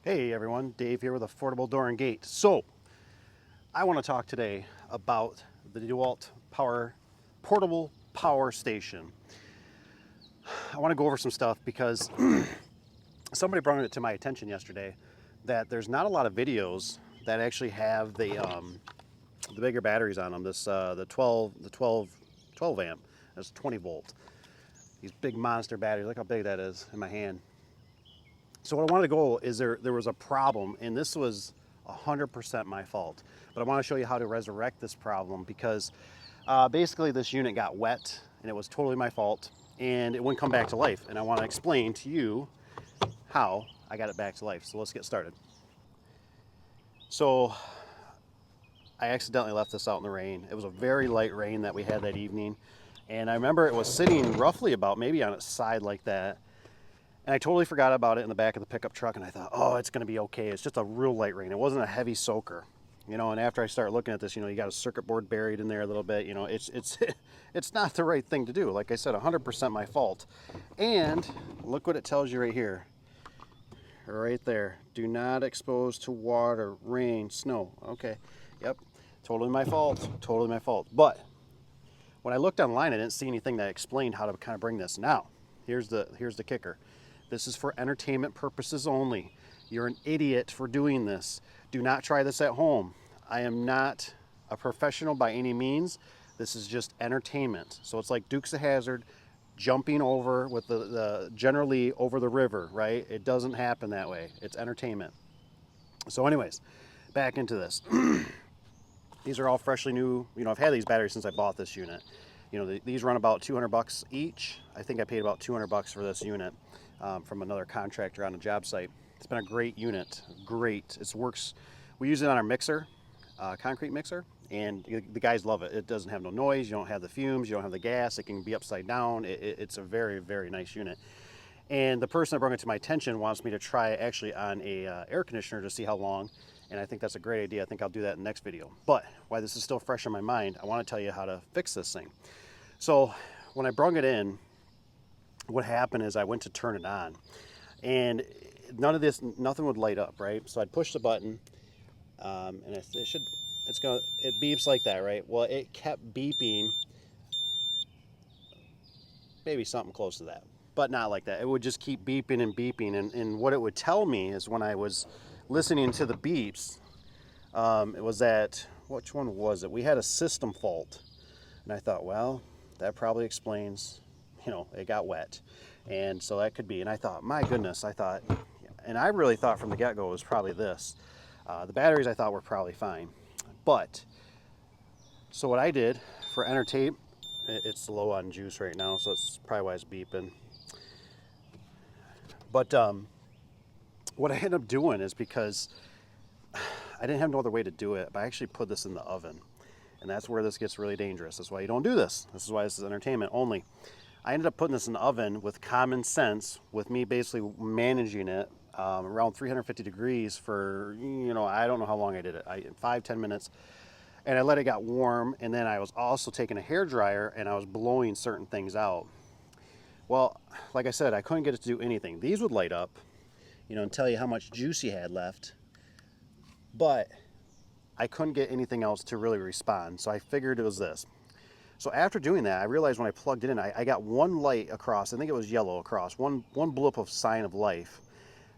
Hey everyone, Dave here with Affordable Door and Gate. So, I want to talk today about the Dewalt portable power station. I want to go over some stuff because somebody brought it to my attention yesterday that there's not a lot of videos that actually have the bigger batteries on them. The 12 amp, that's 20 volt. These big monster batteries. Look how big that is in my hand. So what I wanted to go is there was a problem, and this was 100% my fault. But I want to show you how to resurrect this problem because basically this unit got wet and it was totally my fault and it wouldn't come back to life. And I want to explain to you how I got it back to life. So let's get started. So I accidentally left this out in the rain. It was a very light rain that we had that evening. And I remember it was sitting roughly about maybe on its side like that. And I totally forgot about it in the back of the pickup truck, and I thought, oh, it's going to be okay. It's just a real light rain. It wasn't a heavy soaker, and after I started looking at this, you got a circuit board buried in there a little bit. It's not the right thing to do. Like I said, 100% my fault. And look what it tells you right here. Right there. Do not expose to water, rain, snow. Okay. Yep. Totally my fault. Totally my fault. But when I looked online, I didn't see anything that explained how to kind of bring this. Now, here's the kicker. This is for entertainment purposes only. You're an idiot for doing this. Do not try this at home. I am not a professional by any means. This is just entertainment. So it's like Dukes of Hazzard jumping over with the generally over the river, right? It doesn't happen that way. It's entertainment. So anyways, back into this. These are all freshly new. I've had these batteries since I bought this unit. These run about 200 bucks each. I think I paid about 200 bucks for this unit from another contractor on a job site. It's been a great unit, great. It works. We use it on our mixer, concrete mixer, and the guys love it. It doesn't have no noise. You don't have the fumes. You don't have the gas. It can be upside down. It's a very, very nice unit. And the person that brought it to my attention wants me to try it actually on a air conditioner to see how long. And I think that's a great idea. I think I'll do that in the next video. But why this is still fresh in my mind, I want to tell you how to fix this thing. So when I brought it in, what happened is I went to turn it on, and nothing would light up, right? So I'd push the button, and it beeps like that, right? Well, it kept beeping, maybe something close to that, but not like that. It would just keep beeping and beeping, and what it would tell me is when I was listening to the beeps, it was that, which one was it? We had a system fault, and I thought, well, that probably explains, it got wet. And so that could be, and I thought, my goodness, and I really thought from the get-go it was probably this. The batteries I thought were probably fine. But, so what I did for entertainment, it's low on juice right now, so that's probably why it's beeping. But what I ended up doing is, because I didn't have no other way to do it, but I actually put this in the oven. And that's where this gets really dangerous. That's why you don't do this. This is why this is entertainment only. I ended up putting this in the oven with common sense, with me basically managing it around 350 degrees for, I don't know how long I did it, 5-10 minutes. And I let it get warm, and then I was also taking a hairdryer and I was blowing certain things out. Well, like I said, I couldn't get it to do anything. These would light up, and tell you how much juice you had left. But I couldn't get anything else to really respond, so I figured it was this. So after doing that, I realized when I plugged it in, I got one light across. I think it was yellow across, one blip of sign of life.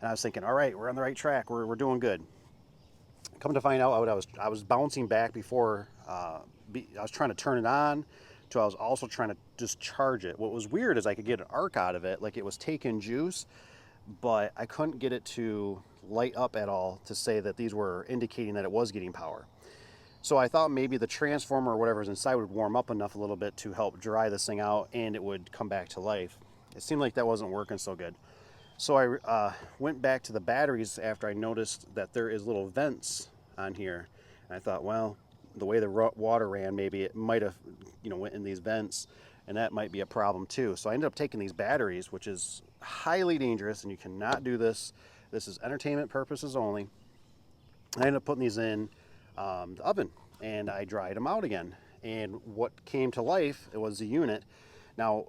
And I was thinking, all right, we're on the right track. We're doing good. Come to find out, I was bouncing back before. I was trying to turn it on, so I was also trying to discharge it. What was weird is I could get an arc out of it, like it was taking juice, but I couldn't get it to light up at all to say that these were indicating that it was getting power. So I thought maybe the transformer or whatever's inside would warm up enough a little bit to help dry this thing out and it would come back to life. It seemed like that wasn't working so good. So I went back to the batteries after I noticed that there is little vents on here. And I thought, well, the way the water ran, maybe it might have, went in these vents, and that might be a problem too. So I ended up taking these batteries, which is highly dangerous, and you cannot do this. This is entertainment purposes only. I ended up putting these in the oven, and I dried them out again. And what came to life, it was the unit. Now,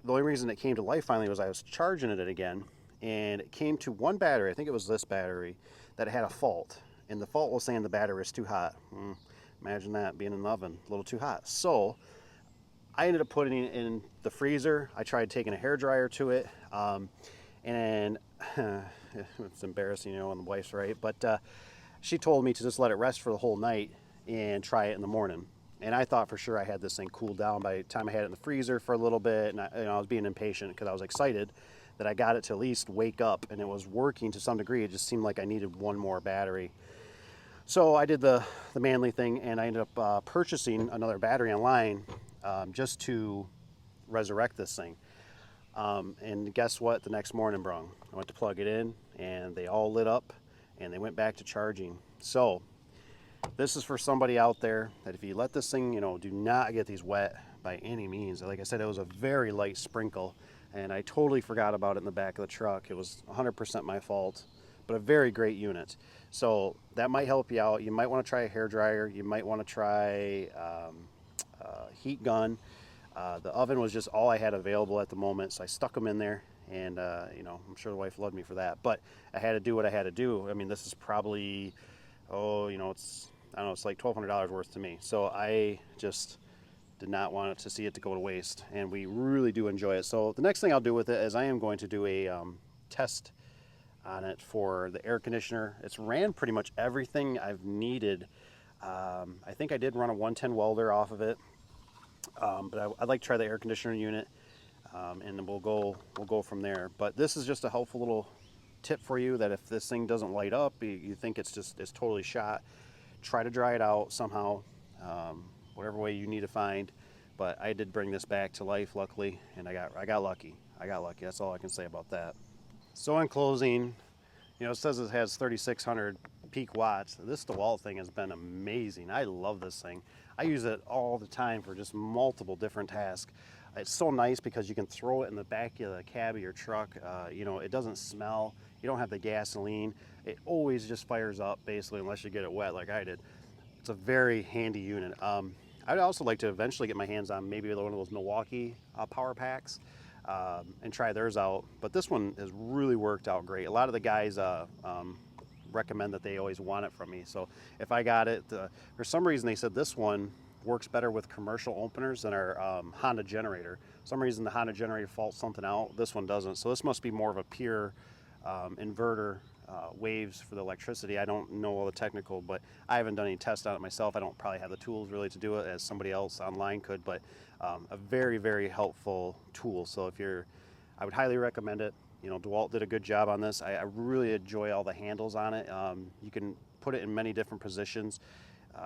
the only reason it came to life finally was I was charging it again, and it came to one battery, I think it was this battery, that had a fault. And the fault was saying the battery is too hot. Imagine that, being in an oven, a little too hot. So I ended up putting it in the freezer. I tried taking a hairdryer to it, and it's embarrassing, you know, when the wife's right, but she told me to just let it rest for the whole night and try it in the morning. And I thought for sure I had this thing cooled down by the time I had it in the freezer for a little bit, and I was being impatient because I was excited that I got it to at least wake up, and it was working to some degree. It just seemed like I needed one more battery. So I did the manly thing, and I ended up purchasing another battery online just to resurrect this thing. And guess what? The next morning, brung, I went to plug it in, and they all lit up, and they went back to charging. So this is for somebody out there that if you let this thing, you know, do not get these wet by any means. Like I said, it was a very light sprinkle, and I totally forgot about it in the back of the truck. It was 100% my fault, but a very great unit. So that might help you out. You might want to try a hairdryer. You might want to try heat gun. The oven was just all I had available at the moment, so I stuck them in there, and you know, I'm sure the wife loved me for that, but I had to do what I had to do. I mean, this is probably, you know, I don't know, it's like $1,200 worth to me. So I just did not want it to see it to go to waste, and we really do enjoy it. So the next thing I'll do with it is I am going to do a test on it for the air conditioner. It's ran pretty much everything I've needed. I think I did run a 110 welder off of it, but I'd like to try the air conditioner unit, and then we'll go from there. But this is just a helpful little tip for you that if this thing doesn't light up, you think it's totally shot, try to dry it out somehow, whatever way you need to find. But I did bring this back to life, luckily, and I got lucky. That's all I can say about that. So in closing, you know, it says it has 3,600 peak watts. This Dewalt thing has been amazing. I love this thing. I use it all the time for just multiple different tasks. It's so nice because you can throw it in the back of the cab of your truck. You know, it doesn't smell. You don't have the gasoline. It always just fires up, basically, unless you get it wet like I did. It's a very handy unit. I'd also like to eventually get my hands on maybe one of those Milwaukee power packs and try theirs out. But this one has really worked out great. A lot of the guys recommend that they always want it from me. So if I got it, for some reason they said this one works better with commercial openers than our Honda generator. For some reason the Honda generator faults something out. This one doesn't. So this must be more of a pure inverter waves for the electricity. I don't know all the technical, but I haven't done any tests on it myself. I don't probably have the tools really to do it as somebody else online could, but a very, very helpful tool. So I would highly recommend it. You know, Dewalt did a good job on this. I really enjoy all the handles on it. You can put it in many different positions.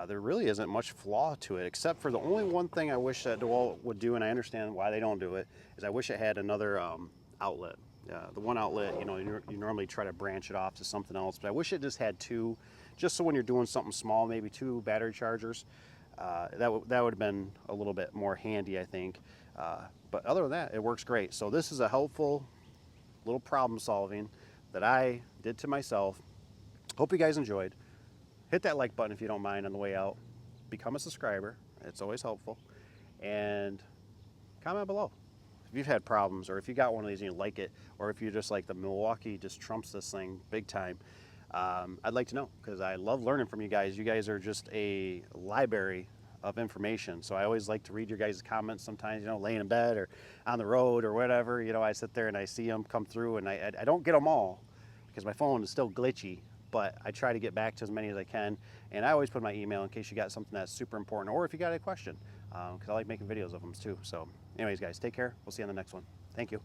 There really isn't much flaw to it, except for the only one thing I wish that Dewalt would do, and I understand why they don't do it, is I wish it had another outlet. The one outlet, you know, you normally try to branch it off to something else, but I wish it just had two, just so when you're doing something small, maybe two battery chargers. That would have been a little bit more handy, I think. But other than that, it works great. So this is a helpful little problem solving that I did to myself. Hope you guys enjoyed. Hit that like button if you don't mind on the way out. Become a subscriber. It's always helpful. And comment below if you've had problems, or if you got one of these and you like it, or if you're just like the Milwaukee just trumps this thing big time. I'd like to know, because I love learning from you guys. You guys are just a library of information. So I always like to read your guys' comments sometimes, you know, laying in bed or on the road or whatever. You know, I sit there and I see them come through, and I don't get them all because my phone is still glitchy, but I try to get back to as many as I can. And I always put my email in case you got something that's super important, or if you got a question, because I like making videos of them too. So anyways, guys, take care. We'll see you on the next one. Thank you.